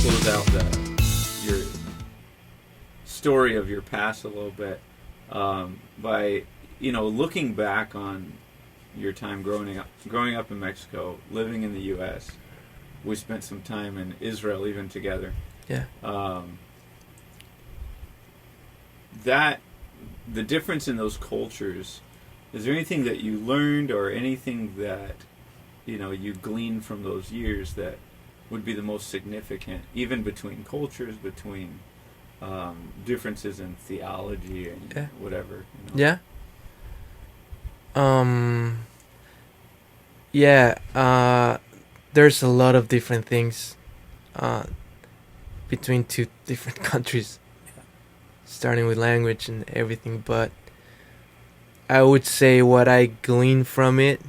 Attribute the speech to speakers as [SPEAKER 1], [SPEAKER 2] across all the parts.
[SPEAKER 1] close out your story of your past a little bit by looking back on your time growing up in Mexico, living in the U.S. We spent some time in Israel even together.
[SPEAKER 2] Yeah.
[SPEAKER 1] That the difference in those cultures. Is there anything that you learned or anything that you gleaned from those years that would be the most significant, even between cultures, between differences in theology and whatever?
[SPEAKER 2] Yeah. There's a lot of different things between two different countries, starting with language and everything, but I would say what I glean from it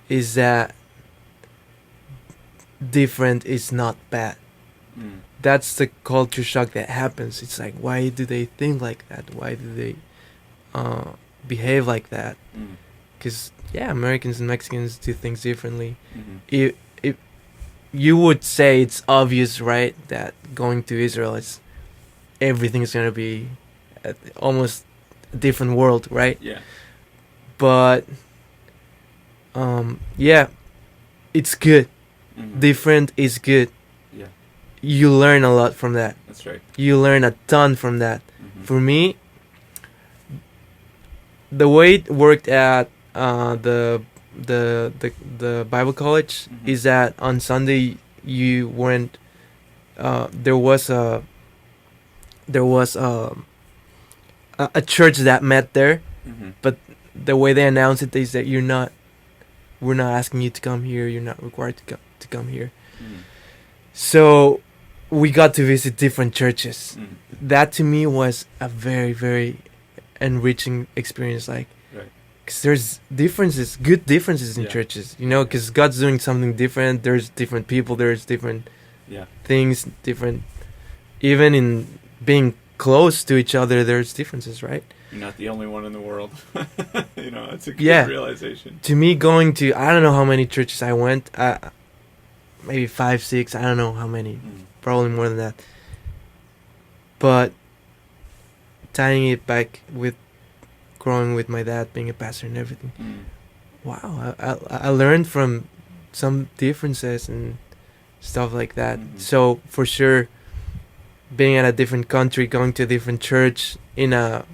[SPEAKER 2] is that different is not bad. That's the culture shock that happens. It's like, why do they think like that? Why do they behave like that? Because Americans and Mexicans do things differently. If you would say it's obvious, right, that going to Israel everything is going to be almost a different world, right?
[SPEAKER 1] Yeah.
[SPEAKER 2] But it's good. Different is good.
[SPEAKER 1] Yeah.
[SPEAKER 2] You learn a lot from that.
[SPEAKER 1] That's right.
[SPEAKER 2] You learn a ton from that. For me, the way it worked at the Bible college is that on Sunday you weren't. There was a church that met there, but the way they announced it is that we're not asking you to come here. You're not required to come here. So we got to visit different churches. That to me was a very, very enriching experience. Like, because there's differences, good differences in churches, because God's doing something different. There's different people. There's different things, different. Even in being close to each other, there's differences, right?
[SPEAKER 1] You're not the only one in the world. It's a good realization.
[SPEAKER 2] To me, going to, I don't know how many churches I went, maybe 5, 6, I don't know how many, probably more than that. But tying it back with growing with my dad, being a pastor and everything, wow, I learned from some differences and stuff like that. So for sure, being at a different country, going to a different church in a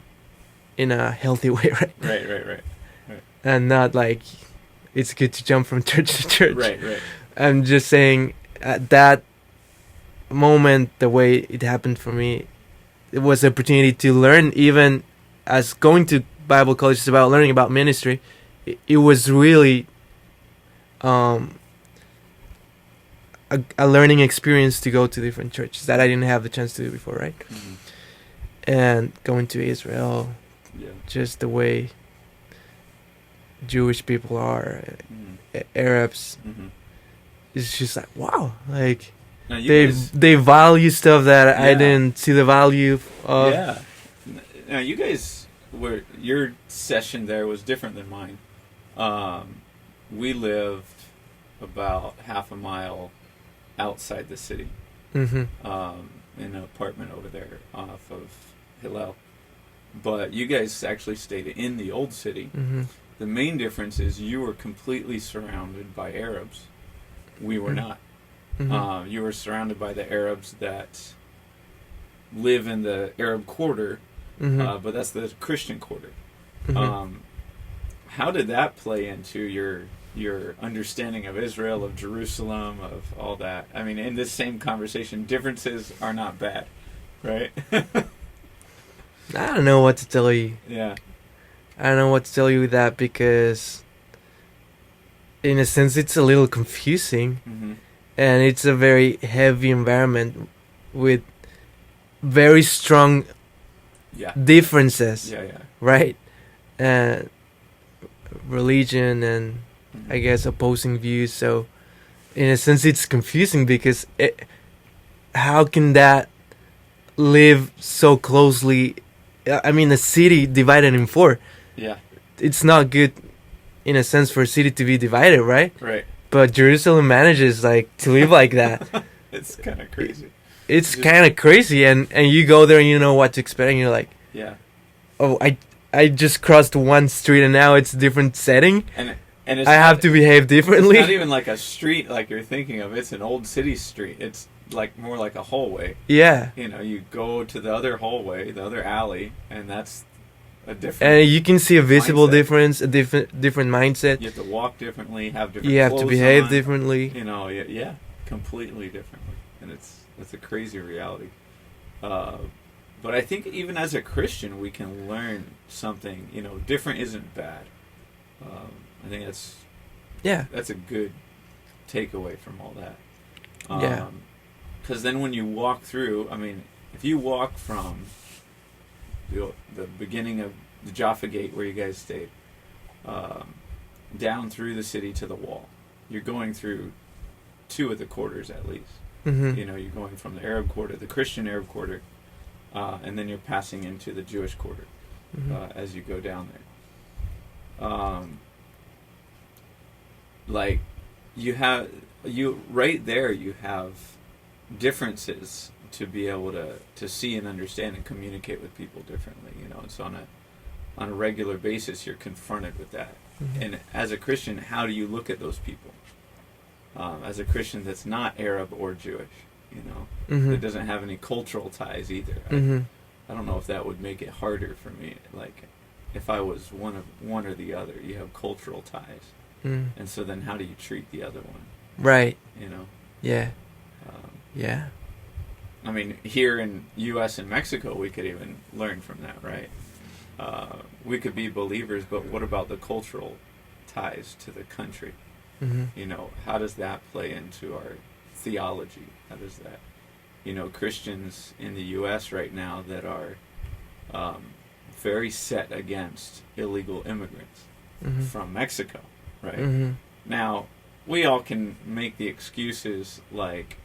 [SPEAKER 2] healthy way, right?
[SPEAKER 1] Right.
[SPEAKER 2] And not like it's good to jump from church to church.
[SPEAKER 1] Right.
[SPEAKER 2] I'm just saying at that moment, the way it happened for me, it was an opportunity to learn. Even as going to Bible college is about learning about ministry, it was really a learning experience to go to different churches that I didn't have the chance to do before, right? And going to Israel, just the way Jewish people are, Arabs, it's just like, wow, like they value stuff that I didn't see the value of.
[SPEAKER 1] Yeah. Now you guys your session there was different than mine. We lived about half a mile outside the city, in an apartment over there off of Hillel. But you guys actually stayed in the old city. The main difference is you were completely surrounded by Arabs. We were not. You were surrounded by the Arabs that live in the Arab quarter, but that's the Christian quarter. How did that play into your understanding of Israel, of Jerusalem, of all that? I mean, in this same conversation, differences are not bad, right?
[SPEAKER 2] I don't know what to tell you.
[SPEAKER 1] Yeah.
[SPEAKER 2] I don't know what to tell you with that, because in a sense it's a little confusing, and it's a very heavy environment with very strong differences, right? And religion and I guess opposing views. So in a sense it's confusing, because how can that live so closely? I mean, a city divided in 4.
[SPEAKER 1] Yeah.
[SPEAKER 2] It's not good in a sense for a city to be divided, right?
[SPEAKER 1] Right.
[SPEAKER 2] But Jerusalem manages to live like that.
[SPEAKER 1] It's kind of crazy.
[SPEAKER 2] It's kind of crazy, and you go there and you know what to expect, and you're like,
[SPEAKER 1] Yeah.
[SPEAKER 2] oh, I just crossed one street and now it's a different setting.
[SPEAKER 1] And it's
[SPEAKER 2] I have to behave differently.
[SPEAKER 1] It's not even like a street like you're thinking of. It's an old city street. It's like more like a hallway.
[SPEAKER 2] Yeah.
[SPEAKER 1] You know, you go to the other hallway, the other alley, and that's a different.
[SPEAKER 2] And you can see a visible
[SPEAKER 1] mindset.
[SPEAKER 2] difference, a different mindset.
[SPEAKER 1] You have to walk differently, have different.
[SPEAKER 2] You have to
[SPEAKER 1] clothes
[SPEAKER 2] behave
[SPEAKER 1] on,
[SPEAKER 2] differently.
[SPEAKER 1] You know, yeah, completely differently, and it's a crazy reality. But I think even as a Christian, we can learn something. You know, different isn't bad. I think that's a good takeaway from all that.
[SPEAKER 2] Yeah.
[SPEAKER 1] Because then when you walk through, I mean, if you walk from the beginning of the Jaffa Gate where you guys stayed, down through the city to the wall, you're going through 2 of the quarters at least.
[SPEAKER 2] Mm-hmm.
[SPEAKER 1] You know, you're going from the Arab quarter, the Christian Arab quarter, and then you're passing into the Jewish quarter as you go down there. Like you right there, you have differences to be able to see and understand and communicate with people differently. You know, it's on a regular basis you're confronted with that. Mm-hmm. And as a Christian, how do you look at those people? As a Christian that's not Arab or Jewish, you know, that doesn't have any cultural ties either. I don't know if that would make it harder for me. Like, if I was one or the other, you have cultural ties, and so then how do you treat the other one?
[SPEAKER 2] Right.
[SPEAKER 1] You know.
[SPEAKER 2] Yeah. Yeah.
[SPEAKER 1] I mean, here in U.S. and Mexico, we could even learn from that, right? We could be believers, but what about the cultural ties to the country? You know, how does that play into our theology? How does that, you know, Christians in the U.S. right now that are very set against illegal immigrants from Mexico, right? Now, we all can make the excuses like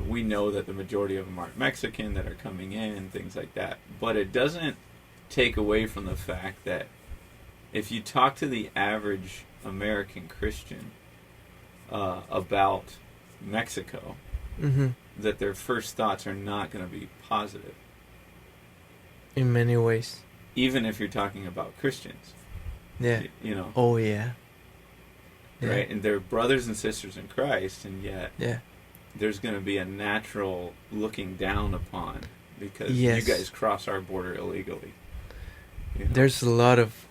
[SPEAKER 1] we know that the majority of them aren't Mexican that are coming in, things like that. But it doesn't take away from the fact that if you talk to the average American Christian about Mexico, that their first thoughts are not going to be positive.
[SPEAKER 2] In many ways.
[SPEAKER 1] Even if you're talking about Christians.
[SPEAKER 2] Yeah.
[SPEAKER 1] You know.
[SPEAKER 2] Oh, yeah.
[SPEAKER 1] Right? And they're brothers and sisters in Christ, and yet there's going to be a natural looking down upon because you guys cross our border illegally. You know? There's
[SPEAKER 2] a lot of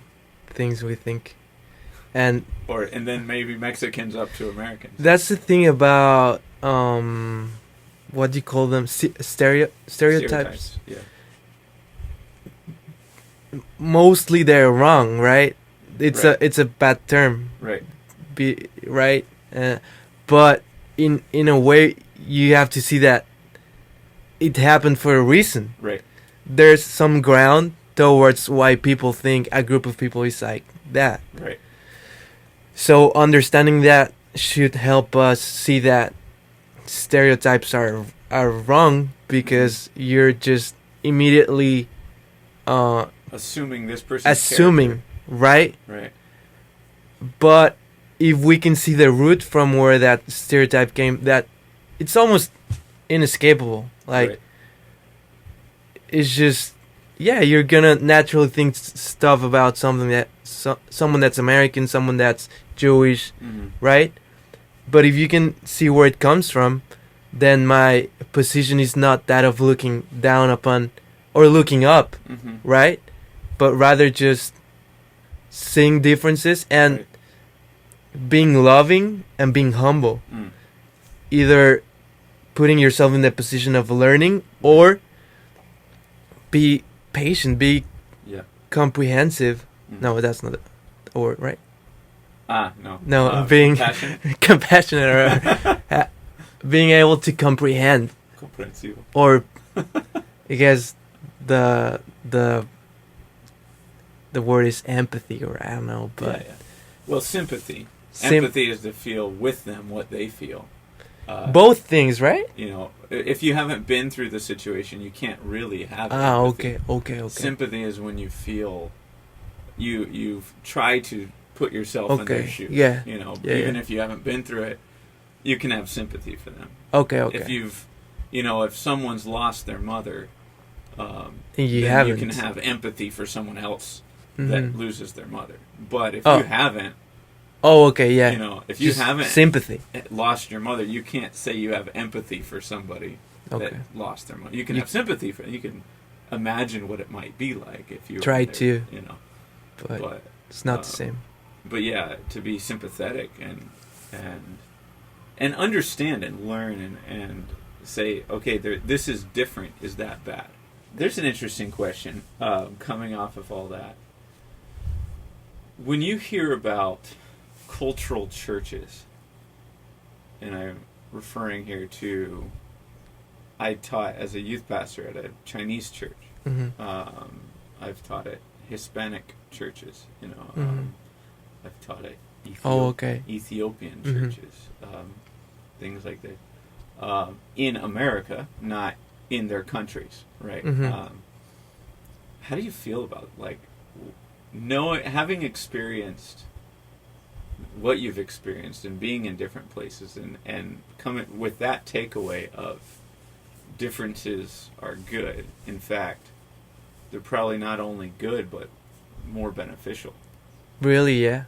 [SPEAKER 2] things we think. And
[SPEAKER 1] then maybe Mexicans up to Americans.
[SPEAKER 2] That's the thing about what do you call them? Stereotypes.
[SPEAKER 1] Yeah.
[SPEAKER 2] Mostly they're wrong, right? It's a bad term.
[SPEAKER 1] Right.
[SPEAKER 2] Right. But in a way, you have to see that it happened for a reason.
[SPEAKER 1] Right.
[SPEAKER 2] There's some ground towards why people think a group of people is like that.
[SPEAKER 1] Right.
[SPEAKER 2] So understanding that should help us see that stereotypes are wrong because you're just immediately
[SPEAKER 1] assuming this person's
[SPEAKER 2] character. Right?
[SPEAKER 1] Right.
[SPEAKER 2] But if we can see the root from where that stereotype came, that it's almost inescapable. Like it's just you're gonna naturally think stuff about something that someone that's American, someone that's Jewish, right? But if you can see where it comes from, then my position is not that of looking down upon or looking up, right? But rather just seeing differences and being loving and being humble. Either putting yourself in the position of learning or be patient, be comprehensive. No, that's not the word, right?
[SPEAKER 1] No.
[SPEAKER 2] No, being compassionate or being able to comprehend.
[SPEAKER 1] Comprensivo.
[SPEAKER 2] Or I guess the word is empathy, or I don't know, but
[SPEAKER 1] well, sympathy. Empathy is to feel with them what they feel.
[SPEAKER 2] Both things, right?
[SPEAKER 1] You know, if you haven't been through the situation, you can't really have empathy.
[SPEAKER 2] Okay.
[SPEAKER 1] Sympathy is when you feel you've tried to put yourself in their shoes.
[SPEAKER 2] Yeah.
[SPEAKER 1] You know, even if you haven't been through it, you can have sympathy for them.
[SPEAKER 2] Okay.
[SPEAKER 1] If you've, if someone's lost their mother,
[SPEAKER 2] You
[SPEAKER 1] then
[SPEAKER 2] haven't.
[SPEAKER 1] you can have empathy for someone else
[SPEAKER 2] Mhm.
[SPEAKER 1] that loses their mother. But if
[SPEAKER 2] Oh.
[SPEAKER 1] you haven't,
[SPEAKER 2] Oh, okay, yeah.
[SPEAKER 1] if you
[SPEAKER 2] Just
[SPEAKER 1] haven't
[SPEAKER 2] sympathy.
[SPEAKER 1] lost your mother, you can't say you have empathy for somebody
[SPEAKER 2] Okay.
[SPEAKER 1] that lost their mother. You can
[SPEAKER 2] You-
[SPEAKER 1] have sympathy for. You can imagine what it might be like if you
[SPEAKER 2] Try
[SPEAKER 1] were there,
[SPEAKER 2] to. But
[SPEAKER 1] But
[SPEAKER 2] it's not the same.
[SPEAKER 1] but yeah, to be sympathetic and understand and learn and say, okay, this is different. Is that bad? There's an interesting question coming off of all that. When you hear about cultural churches, and I'm referring here to, I taught as a youth pastor at a Chinese church.
[SPEAKER 2] Hmm.
[SPEAKER 1] I've taught at Hispanic churches.
[SPEAKER 2] Mhm.
[SPEAKER 1] I've taught at
[SPEAKER 2] Oh, okay.
[SPEAKER 1] Ethiopian
[SPEAKER 2] Mhm.
[SPEAKER 1] churches, things like that. In America, not in their countries, right?
[SPEAKER 2] Mhm.
[SPEAKER 1] How do you feel about having experienced what you've experienced and being in different places and coming with that takeaway of differences are good. In fact, they're probably not only good but more beneficial.
[SPEAKER 2] Really, yeah.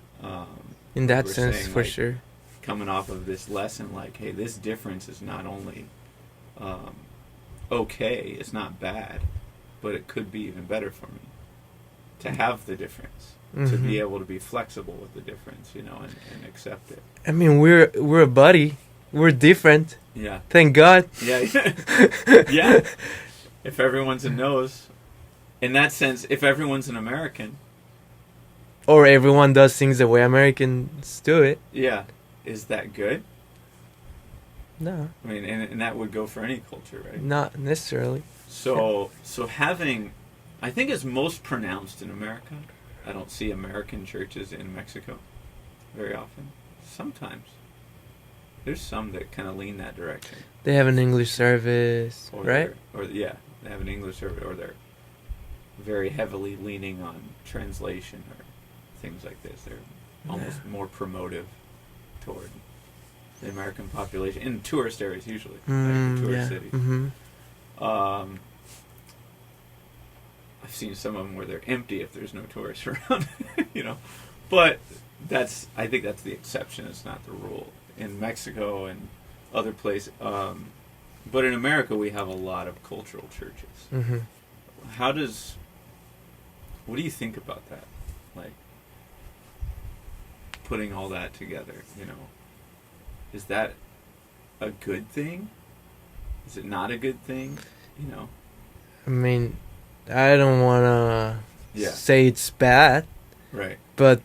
[SPEAKER 2] In
[SPEAKER 1] Like
[SPEAKER 2] that
[SPEAKER 1] we're
[SPEAKER 2] sense,
[SPEAKER 1] saying,
[SPEAKER 2] for
[SPEAKER 1] like,
[SPEAKER 2] sure.
[SPEAKER 1] coming off of this lesson, hey, this difference is not only okay, it's not bad, but it could be even better for me to have the difference, to be
[SPEAKER 2] Mhm.
[SPEAKER 1] able to be flexible with the difference, and accept it.
[SPEAKER 2] I mean, we're a buddy. We're different.
[SPEAKER 1] Yeah.
[SPEAKER 2] Thank God.
[SPEAKER 1] Yeah. Yeah. If everyone's a nose, in that sense, if everyone's an American,
[SPEAKER 2] Or everyone does things the way Americans do it.
[SPEAKER 1] yeah, is that good?
[SPEAKER 2] No,
[SPEAKER 1] I mean, and that would go for any culture, right?
[SPEAKER 2] not necessarily.
[SPEAKER 1] So having, I think it's most pronounced in America. I don't see American churches in Mexico very often. Sometimes. There's some that kind of lean that direction.
[SPEAKER 2] They have an English service, right?
[SPEAKER 1] Yeah, they have an English service, or they're very heavily leaning on translation or things like this. They're almost more promotive toward the American population in tourist areas usually, like tourist
[SPEAKER 2] Yeah.
[SPEAKER 1] cities.
[SPEAKER 2] Mm-hmm.
[SPEAKER 1] I've seen some of them where they're empty if there's no tourists around, But I think that's the exception. It's not the rule. In Mexico and other places, but in America we have a lot of cultural churches.
[SPEAKER 2] Mm-hmm.
[SPEAKER 1] What do you think about that? Like putting all that together, is that a good thing? Is it not a good thing?
[SPEAKER 2] I mean, I don't want to
[SPEAKER 1] Yeah.
[SPEAKER 2] say it's bad,
[SPEAKER 1] Right.
[SPEAKER 2] but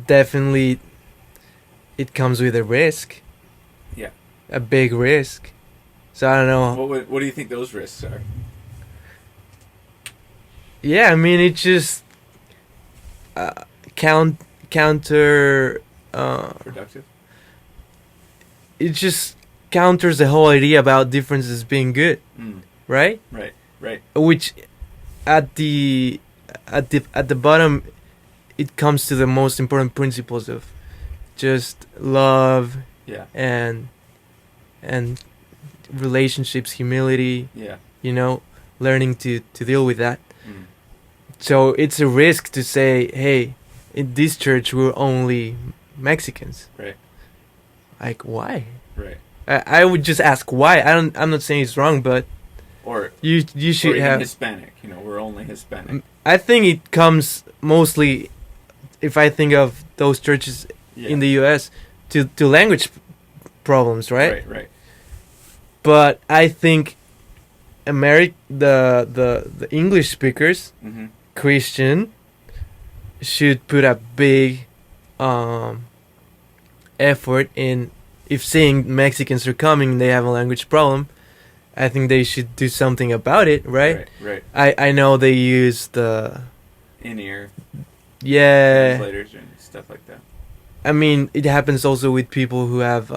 [SPEAKER 2] definitely it comes with a risk.
[SPEAKER 1] Yeah.
[SPEAKER 2] A big risk. So I don't know.
[SPEAKER 1] What do you think those risks are?
[SPEAKER 2] Yeah, I mean, it just counter.
[SPEAKER 1] Productive?
[SPEAKER 2] It just counters the whole idea about differences being good,
[SPEAKER 1] Mm.
[SPEAKER 2] right?
[SPEAKER 1] Right.
[SPEAKER 2] Which at the bottom, it comes to the most important principles of just love
[SPEAKER 1] Yeah.
[SPEAKER 2] and relationships, humility.
[SPEAKER 1] Yeah.
[SPEAKER 2] Learning to deal with that.
[SPEAKER 1] Mm.
[SPEAKER 2] So it's a risk to say, hey, in this church we're only Mexicans.
[SPEAKER 1] Right.
[SPEAKER 2] Like, why?
[SPEAKER 1] Right.
[SPEAKER 2] I would just ask why. I'm not saying it's wrong, but
[SPEAKER 1] Or
[SPEAKER 2] you should
[SPEAKER 1] or even
[SPEAKER 2] have.
[SPEAKER 1] Hispanic. We're only Hispanic.
[SPEAKER 2] I think it comes mostly, if I think of those churches
[SPEAKER 1] Yeah.
[SPEAKER 2] in the U.S. to language problems, right?
[SPEAKER 1] Right.
[SPEAKER 2] But I think the English speakers,
[SPEAKER 1] Mm-hmm.
[SPEAKER 2] Christian, should put a big effort in, if seeing Mexicans are coming, they have a language problem, I think they should do something about it, right?
[SPEAKER 1] Right.
[SPEAKER 2] I know they use the
[SPEAKER 1] In-ear
[SPEAKER 2] yeah.
[SPEAKER 1] translators and stuff like that.
[SPEAKER 2] I mean, it happens also with people who have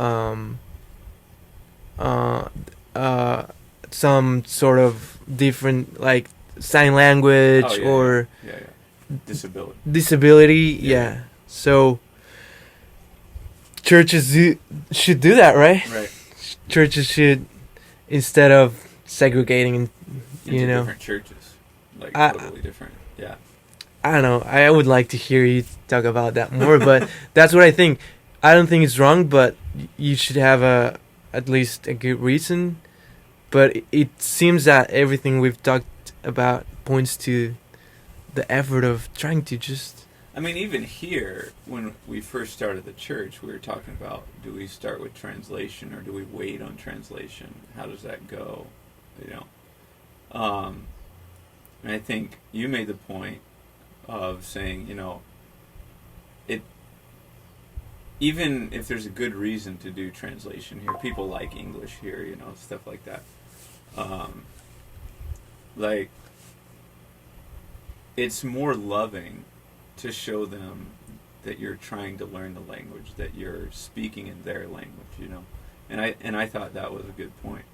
[SPEAKER 2] some sort of different, like, sign language
[SPEAKER 1] Oh, yeah,
[SPEAKER 2] or
[SPEAKER 1] Yeah. Disability.
[SPEAKER 2] disability.
[SPEAKER 1] Yeah.
[SPEAKER 2] Yeah. So churches should do that, right?
[SPEAKER 1] Right.
[SPEAKER 2] Churches should, instead of segregating,
[SPEAKER 1] Into different churches, like totally different. Yeah.
[SPEAKER 2] I don't know. I would like to hear you talk about that more, but that's what I think. I don't think it's wrong, but you should have at least a good reason. But it seems that everything we've talked about points to the effort of trying to just...
[SPEAKER 1] I mean, even here, when we first started the church, we were talking about, do we start with translation or do we wait on translation? How does that go? You know? And I think you made the point of saying, you know, even if there's a good reason to do translation here, people like English here, you know, stuff like that. Like, it's more loving to show them that you're trying to learn the language, that you're speaking in their language, you know. And I thought that was a good point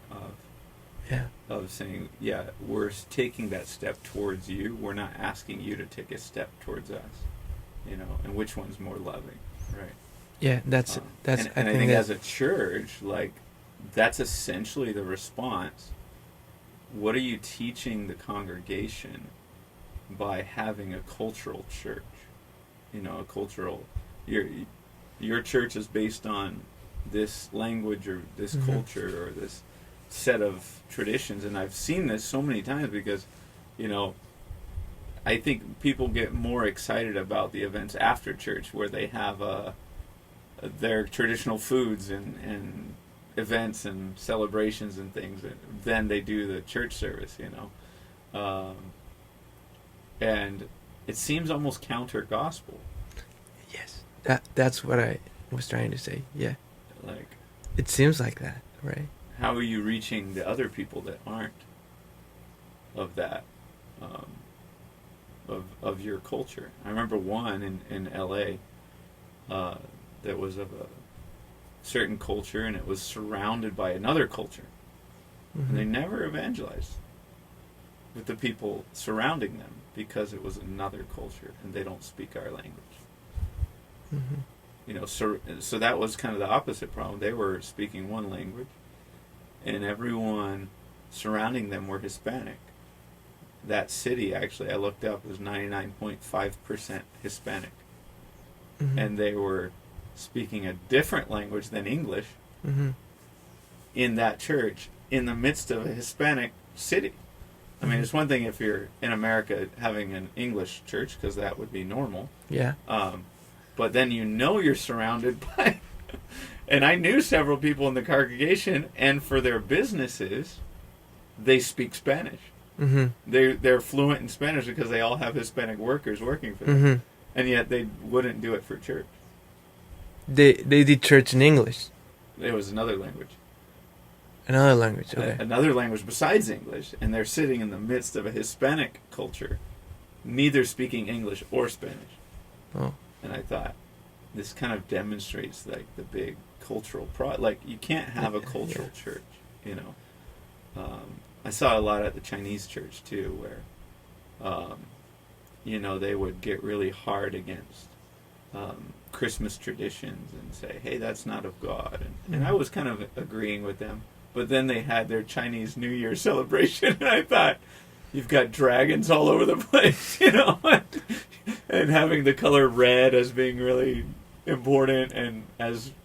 [SPEAKER 1] of saying, yeah, we're taking that step towards you. We're not asking you to take a step towards us, you know. And which one's more loving, right?
[SPEAKER 2] Yeah, that's.
[SPEAKER 1] And I think as a church, like, that's essentially the response. What are you teaching the congregation by having a cultural church? You know, a cultural. Your church is based on this language or this culture or this set of traditions, and I've seen this so many times because, you know, I think people get more excited about the events after church where they have their traditional foods and events and celebrations and things than they do the church service, you know. And it seems almost counter gospel.
[SPEAKER 2] Yes, that's what I was trying to say. Yeah,
[SPEAKER 1] like,
[SPEAKER 2] it seems like that, right?
[SPEAKER 1] How are you reaching the other people that aren't of that, of your culture? I remember one in L.A. That was of a certain culture, and it was surrounded by another culture, and they never evangelized with the people surrounding them because it was another culture and they don't speak our language. You know, so that was kind of the opposite problem. They were speaking one language, and everyone surrounding them were Hispanic. That city, actually, I looked up, was 99.5% Hispanic, and they were speaking a different language than English in that church in the midst of a Hispanic city. I mean, it's one thing if you're in America having an English church, because that would be normal.
[SPEAKER 2] Yeah.
[SPEAKER 1] But then you know you're surrounded by... And I knew several people in the congregation, and for their businesses, they speak Spanish. They're fluent in Spanish because they all have Hispanic workers working for them. And yet they wouldn't do it for church.
[SPEAKER 2] They did church in English.
[SPEAKER 1] It was another language.
[SPEAKER 2] Another language, okay.
[SPEAKER 1] Another language besides English, and they're sitting in the midst of a Hispanic culture, neither speaking English or Spanish.
[SPEAKER 2] Oh.
[SPEAKER 1] And I thought, this kind of demonstrates like the big cultural like you can't have a cultural church, you know. I saw a lot at the Chinese church too, where you know, they would get really hard against Christmas traditions and say, hey, that's not of God, and I was kind of agreeing with them. But then they had their Chinese New Year celebration, and I thought, you've got dragons all over the place, you know, and having the color red as being really important, and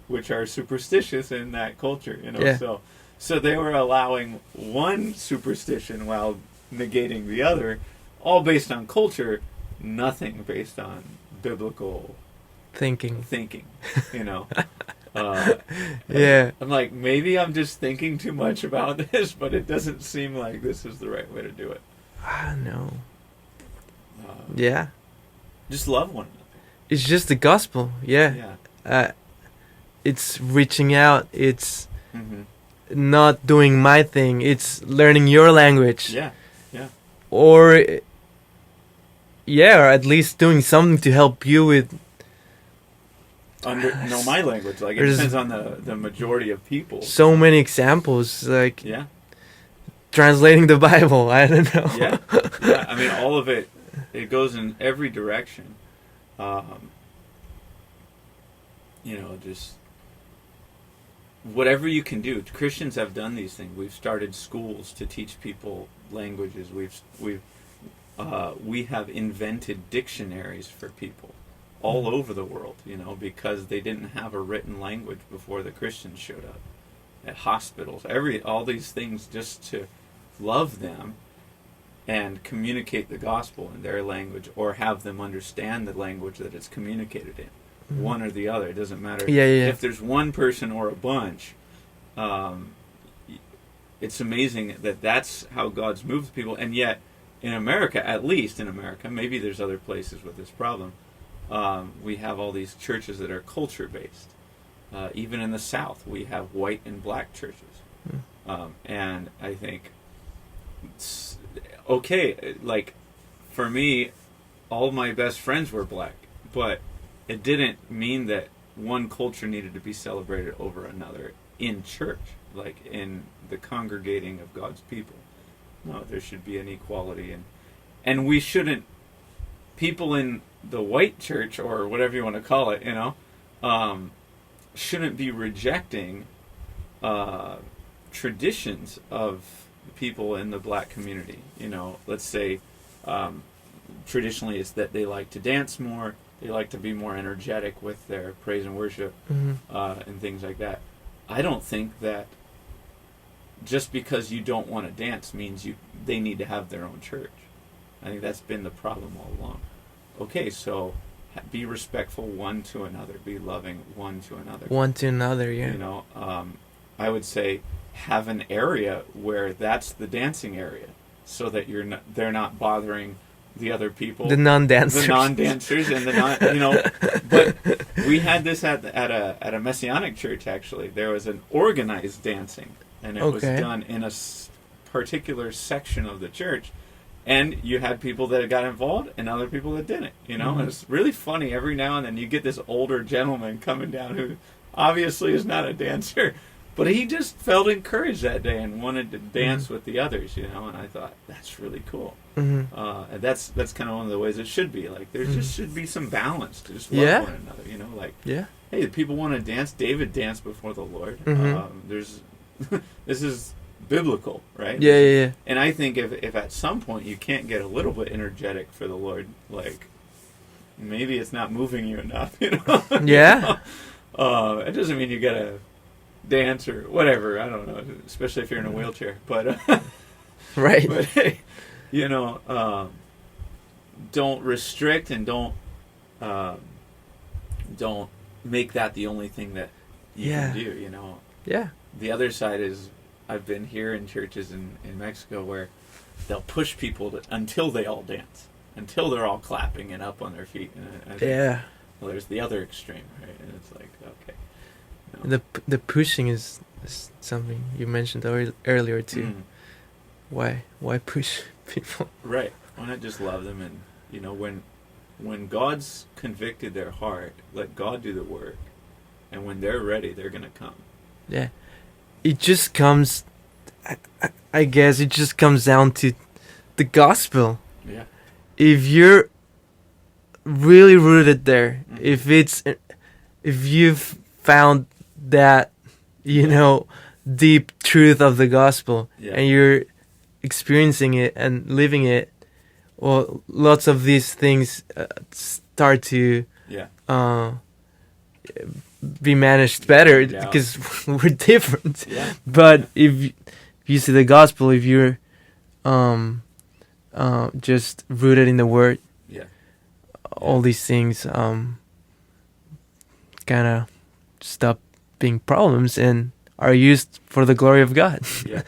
[SPEAKER 1] which are superstitious in that culture, you know. Yeah. So they were allowing one superstition while negating the other, all based on culture, nothing based on biblical thinking, you know.
[SPEAKER 2] Yeah.
[SPEAKER 1] I'm like, maybe I'm just thinking too much about this, but it doesn't seem like this is the right way to do it.
[SPEAKER 2] I know. Yeah.
[SPEAKER 1] Just love one another.
[SPEAKER 2] It's just the gospel. Yeah. It's reaching out. It's not doing my thing. It's learning your language.
[SPEAKER 1] Yeah.
[SPEAKER 2] Or at least doing something to help you with...
[SPEAKER 1] know my language. Like, it depends on the majority of people.
[SPEAKER 2] So many examples, like...
[SPEAKER 1] Yeah.
[SPEAKER 2] Translating the Bible, I don't know.
[SPEAKER 1] Yeah. I mean, all of it goes in every direction. You know, just whatever you can do. Christians have done these things. We've started schools to teach people languages. We have invented dictionaries for people all over the world, because they didn't have a written language before the Christians showed up. At hospitals, all these things just to love them and communicate the gospel in their language, or have them understand the language that it's communicated in. Mm-hmm. One or the other. It doesn't matter. If there's one person or a bunch. It's amazing that that's how God's moved people, and yet in America, at least in America, maybe there's other places with this problem, we have all these churches that are culture-based. Even in the South, we have white and black churches. And I think, like, for me, all my best friends were black, but it didn't mean that one culture needed to be celebrated over another in church, like in the congregating of God's people. No, there should be an equality, and we shouldn't, people in the white church, or whatever you want to call it, shouldn't be rejecting traditions of people in the black community. Let's say traditionally it's that they like to dance more, they like to be more energetic with their praise and worship, and things like that. I don't think that just because you don't want to dance means they need to have their own church. I think that's been the problem all along. Okay, so be respectful one to another. Be loving one to another.
[SPEAKER 2] One to another, yeah.
[SPEAKER 1] I would say have an area where that's the dancing area, so that they're not bothering the other people,
[SPEAKER 2] the non-dancers,
[SPEAKER 1] and the non. But we had this at a Messianic church. Actually, there was an organized dancing, and it was done in a particular section of the church. And you had people that got involved and other people that didn't, And it's really funny. Every now and then you get this older gentleman coming down who obviously is not a dancer, but he just felt encouraged that day and wanted to dance with the others, And I thought, that's really cool. And that's kind of one of the ways it should be. Like, there just should be some balance to just love one another, hey, the people want to dance. David danced before the Lord. This is biblical, right?
[SPEAKER 2] Yeah.
[SPEAKER 1] And I think if at some point you can't get a little bit energetic for the Lord, like, maybe it's not moving you enough,
[SPEAKER 2] Yeah.
[SPEAKER 1] It doesn't mean you gotta dance or whatever. I don't know, especially if you're in a wheelchair. But
[SPEAKER 2] right.
[SPEAKER 1] But hey, don't restrict and don't make that the only thing that you can do.
[SPEAKER 2] Yeah.
[SPEAKER 1] The other side is, I've been here in churches in Mexico where they'll push people until they all dance, until they're all clapping and up on their feet. And I think, well, there's the other extreme, right? And it's like, okay.
[SPEAKER 2] The pushing is something you mentioned earlier too. Why push people?
[SPEAKER 1] Right. Why not just love them? And when God's convicted their heart, let God do the work. And when they're ready, they're gonna come.
[SPEAKER 2] Yeah. It just comes, I guess it just comes down to the gospel.
[SPEAKER 1] Yeah.
[SPEAKER 2] If you're really rooted there, if you've found that, deep truth of the gospel, and you're experiencing it and living it, well, lots of these things start to be managed better because we're different.
[SPEAKER 1] Yeah.
[SPEAKER 2] But if you see the gospel, if you're just rooted in the word, all these things kind of stop being problems and are used for the glory of God.
[SPEAKER 1] Yeah.